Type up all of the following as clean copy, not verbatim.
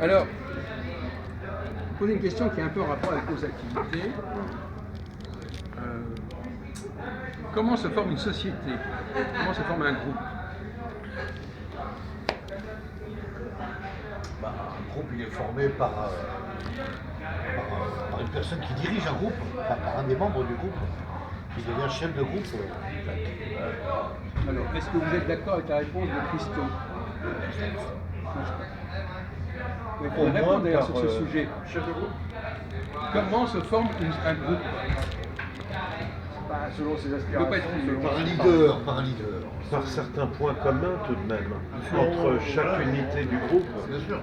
Alors, poser une question qui est un peu en rapport avec nos activités. Comment se forme une société? Comment se forme un groupe? Un groupe, il est formé par une personne qui dirige un groupe, enfin, par un des membres du groupe, qui devient chef de groupe. Alors, est-ce que vous êtes d'accord avec la réponse de Christo? Vous pouvez répondre d'ailleurs sur ce sujet. Chef de groupe. Comment se forme un groupe? Selon ses Il ne aspirations. peut pas être Par un leader, par un leader. Par certains points communs tout de même, entre chaque unité du groupe. Bien sûr.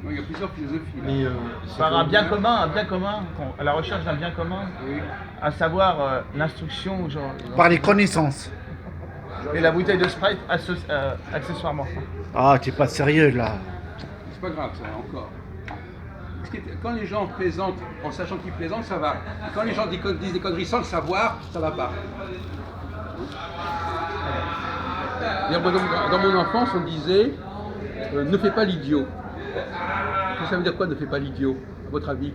Il y a plusieurs philosophies. Là. Mais Par un bien commun, à la recherche d'un bien commun, Oui. à savoir l'instruction, genre, Par les connaissances. et la bouteille de Sprite accessoirement. Ah, t'es pas sérieux là. C'est pas grave, ça, encore. Parce que quand les gens plaisantent en sachant qu'ils plaisantent, ça va. Quand les gens disent des conneries sans le savoir, ça va pas. Dans mon enfance, on disait ne fais pas l'idiot. Ça veut dire quoi, ne fais pas l'idiot, à votre avis?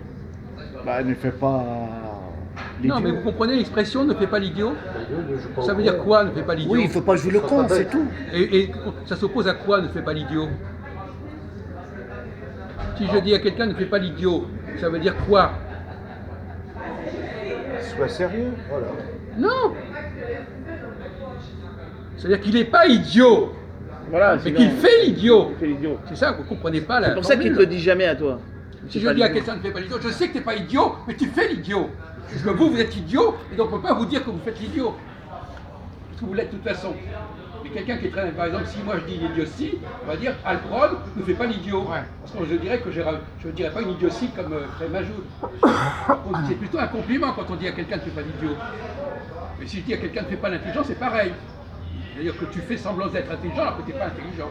Bah, ne fais pas. Non, mais vous comprenez l'expression ne fais pas l'idiot? Ça veut dire quoi, ne fais pas l'idiot? Oui, il faut pas jouer le con, c'est tout. Et ça s'oppose à quoi, ne fais pas l'idiot? Si je dis à quelqu'un ne fais pas l'idiot, ça veut dire quoi? Sois sérieux. voilà. Non! C'est-à-dire qu'il n'est pas idiot, Voilà, mais qu'il fait l'idiot. fait l'idiot. C'est ça, vous ne comprenez pas la C'est pour ça qu'il ne te le dit jamais à toi. Si je dis à quelqu'un ne fais pas l'idiot, je sais que tu n'es pas idiot, mais tu fais l'idiot. Parce que vous êtes idiot, et donc on ne peut pas vous dire que vous faites l'idiot. Parce que vous l'êtes de toute façon. Mais quelqu'un qui est très... Par exemple, si moi je dis l'idiotie, on va dire Alfred ne fait pas l'idiot. Parce que je dirais que je ne dirais pas une idiotie comme Majou. C'est plutôt un compliment quand on dit à quelqu'un ne fait pas l'idiot. Mais si je dis à quelqu'un ne fait pas l'intelligent, c'est pareil. C'est-à-dire que tu fais semblant d'être intelligent alors que tu n'es pas intelligent.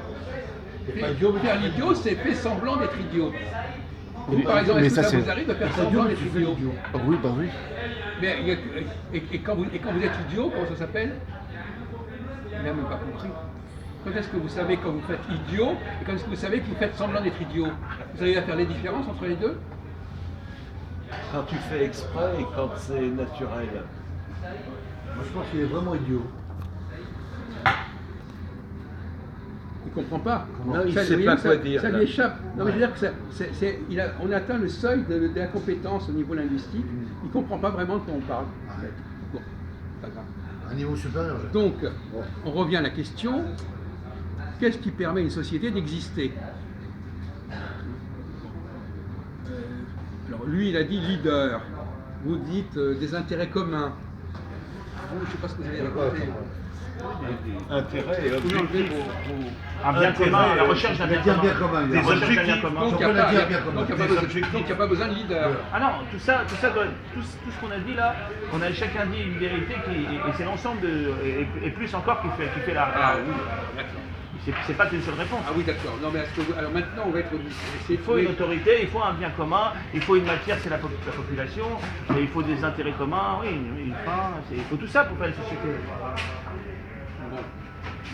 Faire l'idiot, c'est faire semblant d'être idiot. Vous, par exemple, mais est-ce que ça, ça vous c'est- arrive de faire semblant d'être idiot? Oui, bah oui. Mais, et quand vous êtes idiot, comment ça s'appelle? Il n'a même pas compris. Quand est-ce que vous savez quand vous faites idiot et quand est-ce que vous savez que vous faites semblant d'être idiot? Vous arrivez à faire les différences entre les deux? Quand tu fais exprès et quand c'est naturel. Moi, je pense qu'il est vraiment idiot. Il ne comprend pas. Non, il Ça, sait vous pas voyez, quoi ça- dire, Ça là. lui échappe. Non, mais je veux dire que on atteint le seuil de l'incompétence au niveau linguistique. Il ne comprend pas vraiment de quoi on parle. en fait. Bon, pas grave. Un niveau supérieur. Donc, on revient à la question, qu'est-ce qui permet à une société d'exister? Alors, lui, il a dit leader. Vous dites des intérêts communs. Vous, je ne sais pas ce que vous avez raconté. Intérêt et objectif. Un bien commun, la recherche d'un bien commun. bien commun. Des La recherche d'un bien objectifs. commun. Donc, il on n'y peut a, le dire bien commun. donc, il y a pas besoin de leader. Ah non, tout ce qu'on a dit là, on a chacun dit une vérité et c'est l'ensemble et plus encore qui fait la. Ah oui, d'accord. C'est pas qu'une seule réponse. Ah oui, d'accord. Non, mais alors maintenant, on va être obligé. Il faut une autorité, il faut un bien commun, il faut une matière, c'est la population, et il faut des intérêts communs, oui, une fin, il faut tout ça pour faire une société. Bon.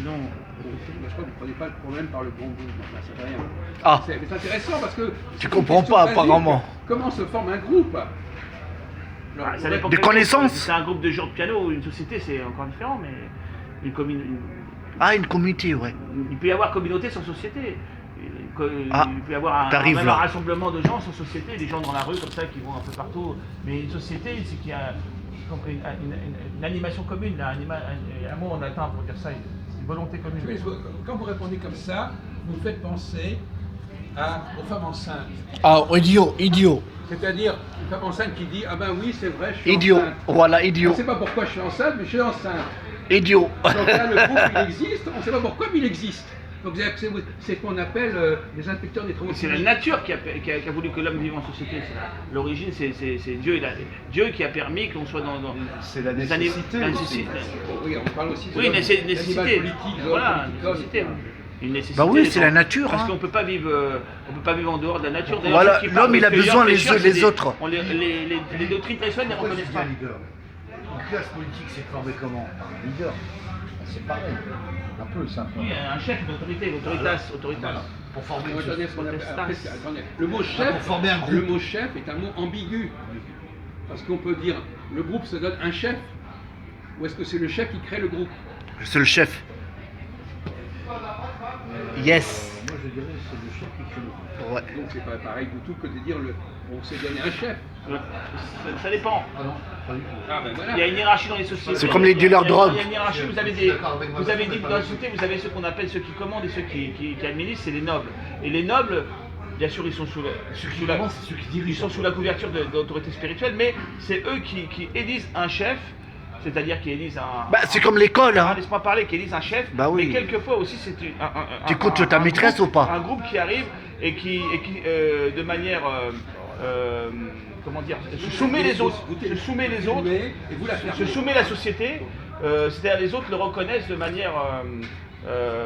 Non. Je crois que vous ne prenez pas le problème par le bon bout. Enfin, ça fait rien. Ah. C'est intéressant parce que. Tu comprends pas, apparemment. Comment se forme un groupe? Alors, Ah, ça dépend Des quel groupe. connaissances. Si c'est un groupe de joueurs de piano ou une société, c'est encore différent, mais Ah, une communauté, ouais. il peut y avoir communauté sans société. Ah, Il peut y avoir t'arrives même là. un rassemblement de gens sans société, des gens dans la rue comme ça qui vont un peu partout. Mais une société, c'est qu'il y a une animation commune, là, un mot en latin pour dire ça, une volonté commune. Mais quand vous répondez comme ça, vous faites penser aux femmes enceintes. Ah, idiot. C'est-à-dire une femme enceinte qui dit ah ben oui c'est vrai je suis Idiot. enceinte. Voilà, On ne idiot. sait pas pourquoi je suis enceinte mais je suis enceinte. Idiot. Donc là le groupe il existe, on ne sait pas pourquoi mais il existe. Donc c'est ce qu'on appelle les inspecteurs des travaux C'est la publics. nature qui a voulu que l'homme vive en société. L'origine, c'est Dieu. Dieu qui a permis qu'on soit dans C'est la des nécessité. la aussi. nécessité. Oui, on parle aussi de Oui, l'homme, nécessité. l'animal politique, l'homme Voilà, politique, une nécessité. l'homme. Une nécessité. Bah oui, c'est la nature, Parce hein. qu'on peut pas vivre en dehors de la nature. D'ailleurs, Voilà, ceux qui parlent l'homme, il a de cueilleurs, besoin les pêcheurs, uns c'est les autres. Les doctrines traditionnelles ne Pourquoi reconnaissent c'est pas. un leader? Une classe politique, c'est formé comment? Par un leader. C'est pareil. Un peu, c'est un peu. Oui, un chef, une autorité, autoritas. Voilà. Pour former une Attendez, ce qu'on appelle- Potestas. après, attendez. Le mot pour chef, former un groupe. le mot chef est un mot ambigu. Parce qu'on peut dire le groupe se donne un chef, ou est-ce que c'est le chef qui crée le groupe? C'est le chef. Yes. Moi, je dirais que c'est le chef qui crée le groupe. Ouais. Donc c'est pas pareil du tout que de dire on s'est donné un chef. Ça dépend. Ah non, pas du tout. Ah ben voilà. Il y a une hiérarchie dans les sociétés. C'est comme les dealers de drogue. Il y a une hiérarchie, vous avez Je suis des. d'accord avec moi, Vous avez mais dit pas dans la du tout. société, vous avez ceux qu'on appelle ceux qui commandent et ceux qui administrent, c'est les nobles. Et les nobles, bien sûr, ils sont sous la, Ceux qui sous la- commandent, c'est ceux qui dirigent. ils sont sous la couverture d'autorité spirituelle, mais c'est eux qui élisent un chef, c'est-à-dire qui élisent un. Bah, c'est comme l'école, hein. Laisse-moi parler, qui élisent un chef. Bah oui. Mais quelquefois aussi, c'est Tu comptes ta maîtresse groupe- ou pas? Un groupe qui arrive et qui de manière. Comment dire, se soumet les autres, se soumet les autres, Et vous la se fermez. soumet la société, c'est-à-dire les autres le reconnaissent de manière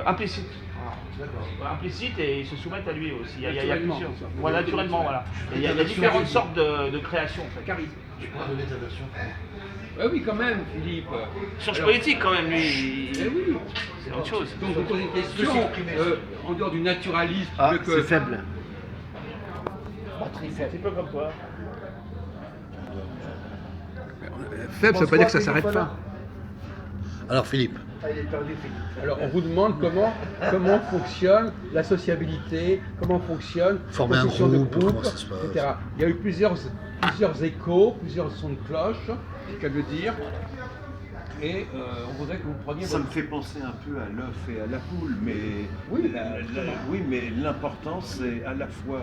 implicite. Voilà, implicite et ils se soumettent à lui aussi. Il y a Naturellement. plusieurs. Voilà, naturellement, voilà. Et il y a différentes sortes de créations en fait. Charisme. Tu pourras donner ta version. Ah oui, quand même, Philippe. Sciences Alors, politiques quand même, lui. Eh oui. C'est autre chose. Donc vous posez une question en dehors du naturalisme. Ah, que- c'est faible. C'est pas comme toi. Faible, ça veut pas dire que ça s'arrête pas. Alors Philippe. Alors on vous demande comment fonctionne la sociabilité, comment fonctionne la Former un constitution de groupe, groupe, comment ça se passe. etc. Il y a eu plusieurs échos, plusieurs sons de cloche, c'est le cas de le dire. Et on voudrait que vous preniez Ça me votre... fait penser un peu à l'œuf et à la poule, mais Oui, oui, mais l'important c'est à la fois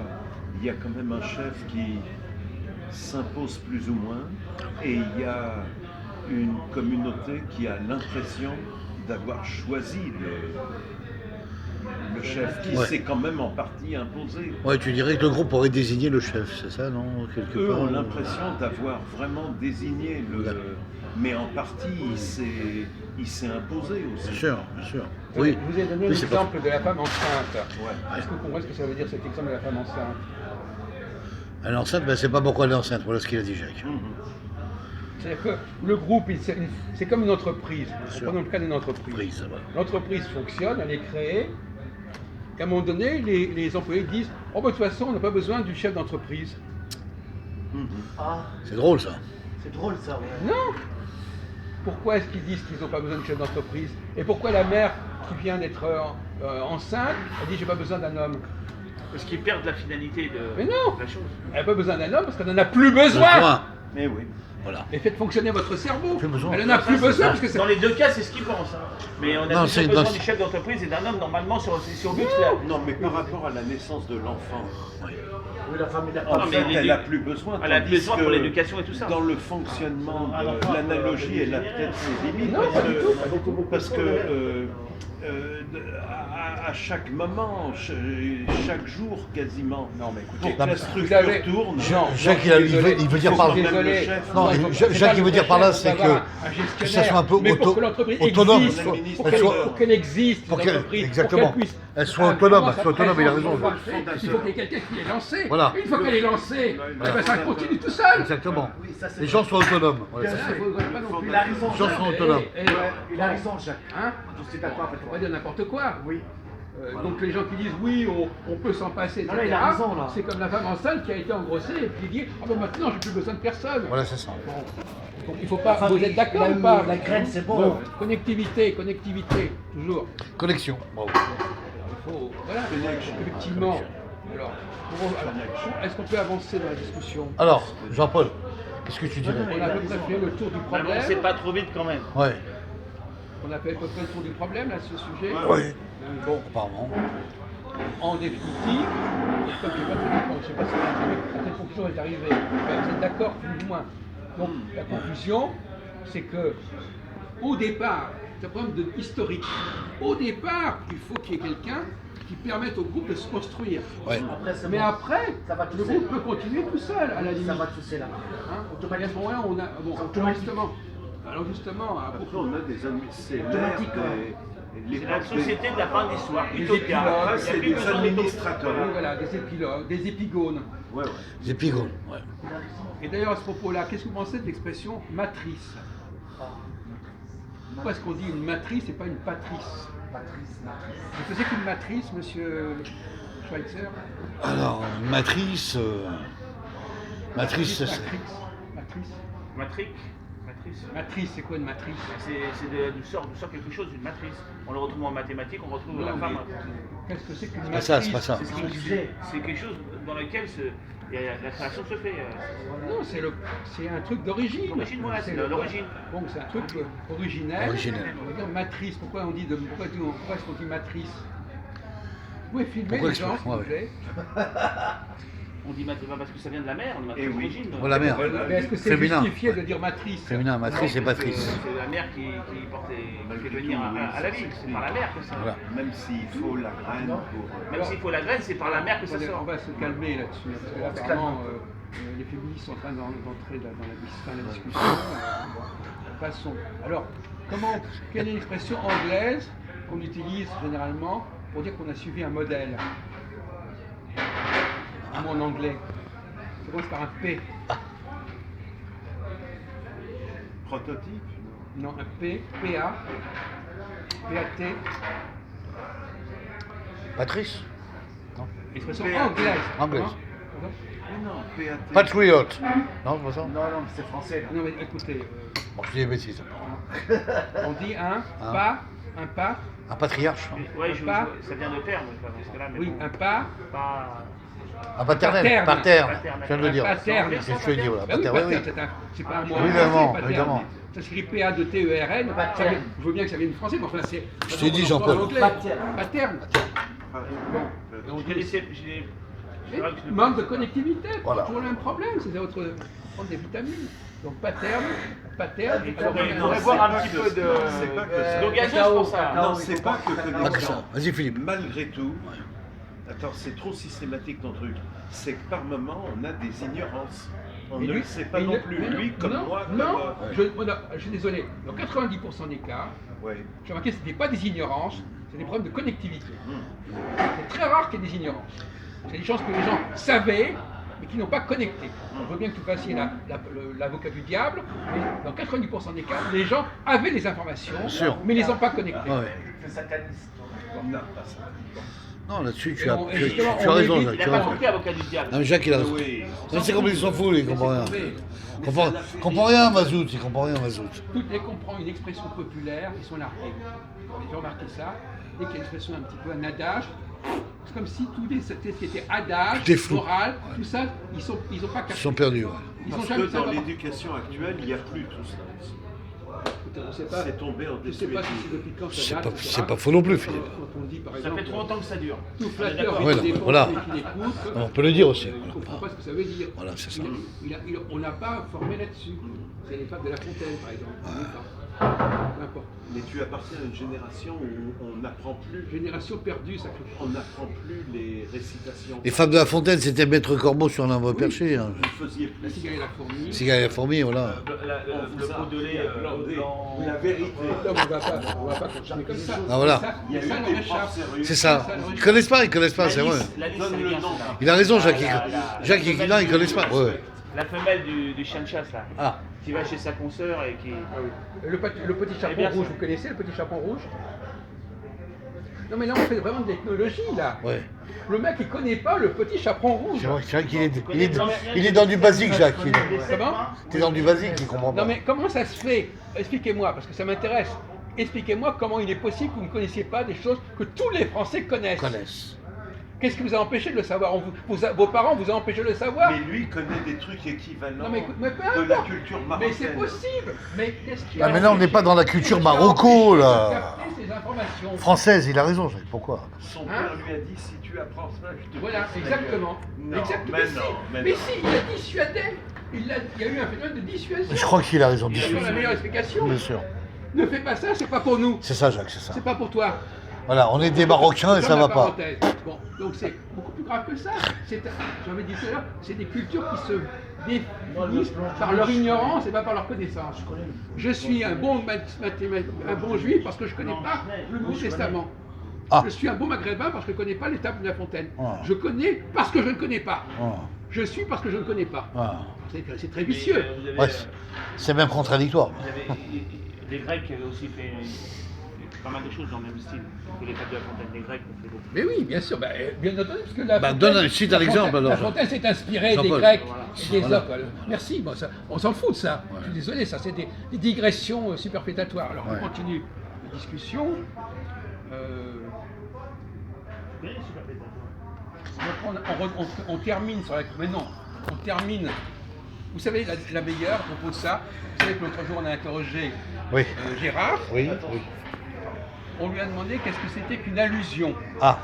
il y a quand même un chef qui s'impose plus ou moins, et il y a une communauté qui a l'impression d'avoir choisi le chef, qui Ouais. s'est quand même en partie imposé. Ouais, tu dirais que le groupe aurait désigné le chef, c'est ça, non? Quelque Eux part. ont l'impression d'avoir vraiment désigné D'accord. mais en partie il s'est imposé aussi. Bien sûr, bien sûr. Oui. Je vous ai donné Oui, c'est pas- l'exemple de la femme enceinte. Ouais. Est-ce que vous comprenez ce que ça veut dire cet exemple de la femme enceinte? Elle est enceinte, ben, c'est pas pourquoi elle est enceinte. Voilà ce qu'il a dit, Jacques. Mhm. C'est-à-dire que le groupe, c'est comme une entreprise. sûr. Prenons le cas d'une entreprise. Prise, voilà. L'entreprise fonctionne, elle est créée. Et à un moment donné, les employés disent oh, bah, de toute façon, on n'a pas besoin du chef d'entreprise. Mhm. Ah, C'est drôle, ça. c'est drôle ça, ouais. Non. Pourquoi est-ce qu'ils disent qu'ils n'ont pas besoin de chef d'entreprise? Et pourquoi la mère qui vient d'être enceinte, elle dit j'ai pas besoin d'un homme? Parce qu'ils perdent la finalité Mais de non. la chose. Elle n'a pas besoin d'un homme parce qu'elle n'en a plus besoin. Besoin. Mais oui. Voilà. Et faites fonctionner votre cerveau. Plus besoin. Elle n'en a plus besoin parce que c'est... Dans les deux cas, c'est ce qu'ils pensent. Hein. Mais on a Non, toujours c'est- besoin non, du c'est- chef d'entreprise et d'un homme normalement si on veut que la- Non, mais par rapport à la naissance de l'enfant, Oui, la femme, il a en Non, mais fait, elle l'édu- n'a plus besoin. elle a tandis besoin pour que l'éducation et tout ça. Dans le fonctionnement de l'analogie, elle a peut-être ses limites. Non, pas du tout, pas du tout. Parce que à chaque moment, chaque jour quasiment, Non, mais écoutez, pour que la vous structure avez- tourne, Jacques, il veut dire par là. Désolé. Non, Jacques, il veut dire par là, c'est que ça soit un peu mais pour que l'entreprise autonome. existe, pour Elle qu'elle- soit- pour qu'elle existe, pour cette qu'elle- entreprise, exactement. pour qu'elle puisse- Elle soit autonome, commence elle soit à autonome, il a présenter raison. son marché, il faut qu'il y ait quelqu'un qui l'ait lancé. Voilà. Une fois qu'elle est lancée, eh ben, ça continue tout seul. Exactement. Oui, ça, c'est Les gens sont autonomes. Voilà, Ça, c'est ça. il faudrait pas non plus- Il a raison, Les gens sont Jacques. autonomes. Et- Ouais, il a raison, Jacques. Hein Je suis d'accord avec Faut toi. pas dire n'importe quoi. Oui. Donc les gens qui disent oui, on peut s'en passer, etc. Non, là, il a raison, là. C'est comme la femme enceinte qui a été engrossée et qui dit ah ben maintenant j'ai plus besoin de personne. Voilà, c'est ça. Donc il faut pas. Enfin, vous il- êtes d'accord il a ou pas? eu la graine, c'est bon. Connectivité, toujours. Connexion. Bravo. Il faut, voilà. Effectivement. Alors, est-ce qu'on peut avancer dans la discussion? Alors, Jean-Paul, qu'est-ce que tu dirais? On a à peu près fait le tour du problème. C'est pas trop vite quand même. Ouais. On a fait à peu près le tour du problème là, ce sujet. Ouais. Bon, Apparemment. en définitive, comme je n'ai pas très bien compris, je ne sais pas si à quelle conclusion est arrivée, mais vous êtes d'accord plus ou moins. Donc la conclusion, c'est que au départ, c'est un problème historique. Au départ, il faut qu'il y ait quelqu'un qui permette au groupe de se construire. Ouais. Après, c'est Mais bon. après, Ça va tout le seul. groupe peut continuer tout seul, à la limite. Ça va tousser là. Hein, à ce moment-là, on a. Bon, alors justement, à après propos- on a des amis, c'est Automatique, C'est la société de la fin de l'histoire. Les Utopia. épilogues, Il y a c'est plus des besoin d'auto- administrateurs. oui, voilà, des épilogues, des épigones. Ouais, ouais. Les épigones. Ouais. Et d'ailleurs, à ce propos-là, qu'est-ce que vous pensez de l'expression matrice? Pourquoi est-ce qu'on dit une matrice et pas une patrice? Vous faisiez qu'une matrice, monsieur Schweitzer? Alors, matrice. Matrice, c'est. Matrice. Matrice. Matrice. Matrice, c'est quoi une matrice? Du sort quelque chose, une matrice. On le retrouve en mathématiques, on retrouve la Non, femme. Qu'est-ce que c'est qu'une C'est pas matrice? ça, c'est pas ça. C'est quelque chose dans lequel la création se fait. Non, c'est un truc d'origine. L'origine, voilà, c'est l'origine. Bon, c'est un truc originel. Originel. On va dire matrice. Pourquoi est-ce qu'on dit matrice? Vous pouvez filmer Pourquoi les gens, s'il vous ouais. plaît. On dit matrice parce que ça vient de la mer, on dit matrice Eh oui. d'origine. Oh, la mer. Mais est-ce que c'est Féminin. justifié de dire matrice? Féminin, matrice et patrice. C'est la mer qui fait venir à la vie. C'est par la mer que ça. Voilà. Même s'il faut la graine pour. Même s'il faut la graine, c'est par la mer que ça On sort. va se calmer là-dessus. Parce que là, apparemment, les féministes sont en train d'entrer dans la discussion. Passons. Alors, quelle est l'expression anglaise qu'on utilise généralement pour dire qu'on a suivi un modèle? Un mot en anglais. Ça commence par un P. Prototype. Non, un P. P-A. P-A-T. Patrice. Non. Expression P.A.T. anglaise. Anglaise. Comment? Mais non, PAT. Patriot. Non, c'est pas ça. Non, non, mais c'est français là. Non, mais écoutez, Bon, je dis des bêtises. on dit un pas, Un patriarche. Non. Ouais, Pas. ça vient de terme dans ce cas-là. Mais oui, bon, un pas, pas. Un paternel. Paterne. Paterne. Paterne. Je viens de le dire. Un paterne. C'est ce que je dis, voilà. bah oui, Paterne, oui, paterne, oui. c'est un mot Évidemment, français, paterne. évidemment. Ça s'écrit P-A-T-E-R-N. Je veux bien que ça vienne du français, mais enfin c'est. Je t'ai dit, Jean-Paul. Paterne. Ah, Et on Je dit laissé. C'est vrai que je le- manque de connectivité, Voilà. toujours le même problème, c'est prendre des vitamines. Donc paterne. Il alors, faudrait voir un petit peu de. C'est pas que ça. d'eau gazeuse pour ça. Non, c'est pas que Pas que ça. Vas-y, Philippe. Malgré tout, attends, c'est trop systématique ton truc. C'est que par moment, on a des ignorances. On Mais ne lui- le sait pas mais non il- plus. mais Lui, comme non, moi, comme non, moi. je suis désolé. Dans 90% des cas, Ouais. j'ai remarqué que ce n'était pas des ignorances, c'est des problèmes de connectivité. Hmm. C'est très rare qu'il y ait des ignorances. C'est des choses que les gens savaient, mais qui n'ont pas connecté. On veut bien que tu fassiez l'avocat du diable, mais dans 90% des cas, les gens avaient les informations, sûr. mais ne les ont pas connectées. Ah ouais. Non, pas ça. Non, là-dessus, Et tu as, on- et tu- justement, tu as on raison, évite- Jacques. Il n'a Tu as pas raison. compris avocat du diable. Non, mais Jacques, il a raison. Oui. Non, c'est comme ils s'en foutent, il comprend rien. Il comprend rien, Mazout, il comprend rien, Mazout. Dès qu'on prend une expression populaire, ils sont largués. J'ai remarqué ça. Dès qu'il y a une expression un petit peu un adage, c'est comme si tout ce qui était adage, Tout est flou. moral, tout ça, ils ont pas capté. Ils sont perdus, ouais. Ils ont Parce jamais que dans ça. l'éducation actuelle, il n'y a plus tout ça. On sait pas. C'est tombé en Je ne sais pas si désuétude. c'est depuis quand ça C'est date, pas- etc. c'est pas faux non plus, Philippe. Quand on dit par Ça exemple, fait trop longtemps que ça dure. tout On est flatteur d'accord. et Voilà, qui voilà. écoute, On peut le dire aussi, il ne voilà. comprend pas ce que ça veut dire. Voilà, c'est ça. On n'a pas formé là-dessus. C'est les fables de La Fontaine, par exemple. Peu importe. Mais tu appartiens à une génération où on n'apprend plus. Génération perdue, ça fait On n'apprend plus les récitations. Les femmes de La Fontaine, c'était Maître Corbeau sur un arbre perché. Hein. Vous ne faisiez la plus. cigale et la fourmi. Cigale et la fourmi, voilà. Le pot de lait blanc. La vérité. Non, on va pas continuer comme ça. Ah, voilà. Ça, Il y a ça eu leur des échappe. profs sérieux. C'est ça. Ils connaissent pas, c'est vrai. La liste, Donne elle est le bien nom. celle-là. Il a raison, Jacques. Jacques, non, ils femelle connaissent pas. Ouais. La femelle du chien de chasse, là. Ah, Qui va chez sa consoeur et qui. Le petit Eh chaperon bien, rouge, ça. vous connaissez le petit chaperon rouge? Non mais là on fait vraiment de l'ethnologie là. ouais. Le mec il connaît pas le petit chaperon rouge. C'est vrai que Jacques, il est dans du basique, Jacques. Comment? T'es dans du basique, il comprend pas. Non mais comment ça se fait? Expliquez-moi parce que ça m'intéresse. Expliquez-moi comment il est possible que vous ne connaissiez pas des choses que tous les Français connaissent. Connaissent. Qu'est-ce qui vous a empêché de le savoir? Vos parents vous ont empêché de le savoir? Mais lui connaît des trucs équivalents Non mais écoute, mais peu de la importe. culture Mais marocaine. c'est possible. Mais qu'est-ce qui Ah, a mais là, on n'est pas dans la culture Qu'est-ce qui a Marocco, empêché de là. capter ces informations? Française, il a raison, Jacques. Pourquoi? Son Hein père lui a dit si tu apprends ça, je te Voilà, fais exactement. Non, Exactement. mais si, non, mais mais non. si, il a dissuadé. Il y a eu un phénomène de dissuasion. Je crois qu'il a raison. C'est la meilleure explication. Bien sûr. Ne fais pas ça, c'est pas pour nous. C'est ça, Jacques, c'est ça. C'est pas pour toi. Voilà, on est des Marocains et ça Ferme va la pas. parenthèse. Bon, donc c'est beaucoup plus grave que ça. J'avais dit tout à l'heure, c'est des cultures qui se définissent par leur ignorance et pas par leur connaissance. Je suis un bon juif parce que je connais pas le Nouveau Testament. Ah. Je suis un bon maghrébin parce que je ne connais pas les tables de La Fontaine. Ah. Je connais parce que je ne connais pas. Ah, Je suis parce que je ne connais pas. ah. C'est très vicieux. Ouais, c'est même contradictoire. Les Grecs avaient aussi fait pas mal de choses dans le même style que les papes de la Fontaine. Les Grecs ont fait beaucoup. Mais oui, bien sûr, bien entendu, parce que la Bah, Fontaine, cite la un exemple, Fontaine- alors. La Fontaine s'est inspirée des Jean-Paul. Grecs Voilà. et des Voilà. Grecs. Merci, bon, ça, on s'en fout de ça. Je suis désolé, ça c'est des digressions superfétatoires. Alors Ouais. on continue la discussion. Oui, super bête. Donc, on termine sur la... Mais non, on termine. Vous savez, la meilleure, à propos de ça, vous savez que l'autre jour on a interrogé Oui. Gérard. Oui, oui. On lui a demandé qu'est-ce que c'était qu'une allusion. Ah,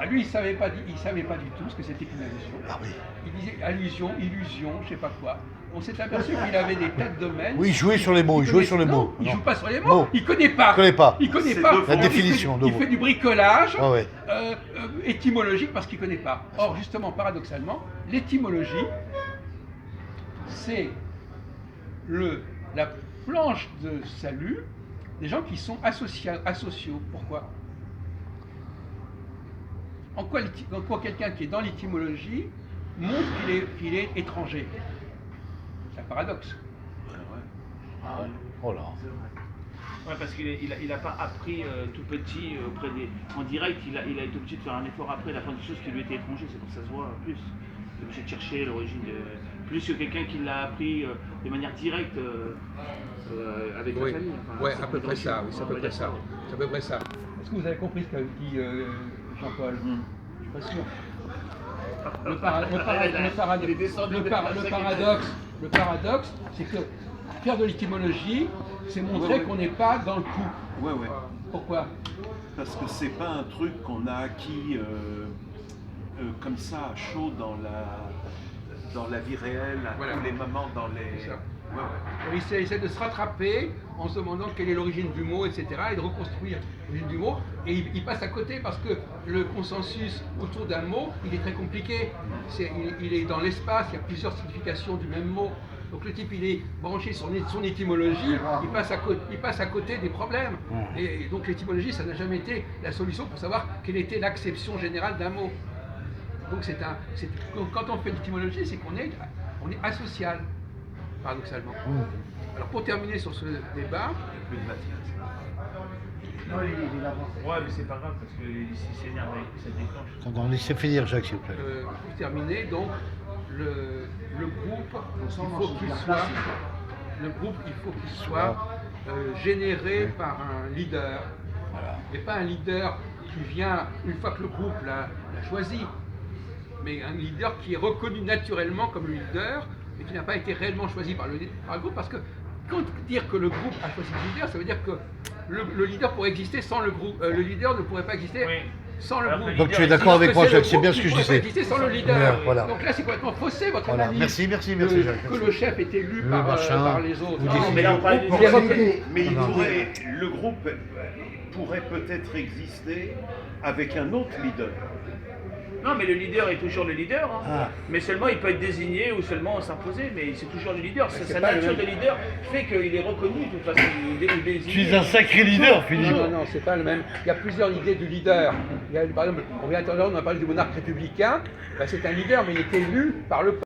Ah, lui, il savait pas du tout ce que c'était qu'une allusion. ah oui. Il disait allusion, illusion, je sais pas quoi. On s'est aperçu qu'il avait des tas de domaines. Oui, jouer sur les mots, il jouait sur les Non, mots. il Non. joue pas sur les mots. Mots. Il connaît pas. Il connaît pas. Il connaît C'est pas. deux fois. La définition de Il mots. fait du bricolage Ouais, ouais. étymologique parce qu'il connaît pas. Or, justement, paradoxalement, l'étymologie, c'est la planche de salut des gens qui sont asociaux. Pourquoi? En quoi quelqu'un qui est dans l'étymologie montre qu'il est étranger? C'est un paradoxe. Ah ouais. Oh là. Ouais, parce qu'il a pas appris tout petit auprès des. En direct, il a été obligé de faire un effort après d'apprendre des choses qui lui étaient étrangères, c'est pour que ça se voit plus. Il est obligé de chercher l'origine plus que quelqu'un qui l'a appris de manière directe avec Oui, la famille. Enfin, ouais, c'est à peu près ça, oui, c'est à peu on va près dire ça. C'est à peu près ça. Est-ce que vous avez compris ce qu'a dit Jean-Paul? Je suis pas sûr. Le paradoxe, c'est que faire de l'étymologie, c'est montrer Ouais, ouais. qu'on n'est pas dans le coup. Ouais, ouais. Pourquoi? Parce que c'est pas un truc qu'on a acquis comme ça, à chaud dans la vie réelle, à Voilà. tous les moments dans les. C'est ça. Ouais, ouais. Il essaie de se rattraper en se demandant quelle est l'origine du mot, etc., et de reconstruire l'origine du mot. Et il passe à côté parce que le consensus autour d'un mot, il est très compliqué. Il est dans l'espace, il y a plusieurs significations du même mot. Donc le type, il est branché sur son étymologie, il passe à côté des problèmes. Et donc l'étymologie, ça n'a jamais été la solution pour savoir quelle était l'acception générale d'un mot. Donc quand on fait l'étymologie, c'est qu'on est asocial, paradoxalement. Alors pour terminer sur ce débat, Plus de matière. Ouais, mais c'est pas grave parce que s'il s'énerve, ça déclenche. Attends, laissez finir, Jacques, s'il vous plaît. pour terminer, donc le groupe, il faut qu'il soit généré par un leader, et pas un leader qui vient une fois que le groupe l'a choisi, mais un leader qui est reconnu naturellement comme le leader, mais qui n'a pas été réellement choisi par le groupe, parce que quand dire que le groupe a choisi le leader, ça veut dire que le leader pourrait exister sans le groupe. Le leader ne pourrait pas exister Oui. sans le Alors groupe. que Donc tu es d'accord avec moi, Jacques, c'est bien ce que je Il ne pourrait pas disais. exister sans le leader. Voilà. Donc là, c'est complètement faussé votre Voilà. analyse. Merci, Jacques. Que le chef est élu Le par machin, les autres. vous Non, décidez. mais là, on parle il est reconnu. Mais Non. le groupe pourrait peut-être exister avec un autre leader. Non, mais le leader est toujours le leader. Hein. Ah. Mais seulement il peut être désigné ou seulement s'imposer, mais c'est toujours le leader. c'est Sa pas le nature même. de leader fait qu'il est reconnu de toute façon. Il est désigné. Tu es un sacré leader, Philippe. Non, c'est pas le même. Il y a plusieurs idées du leader. Il y a, par exemple, on a parlé du monarque républicain. Ben, c'est un leader, mais il est élu par le peuple.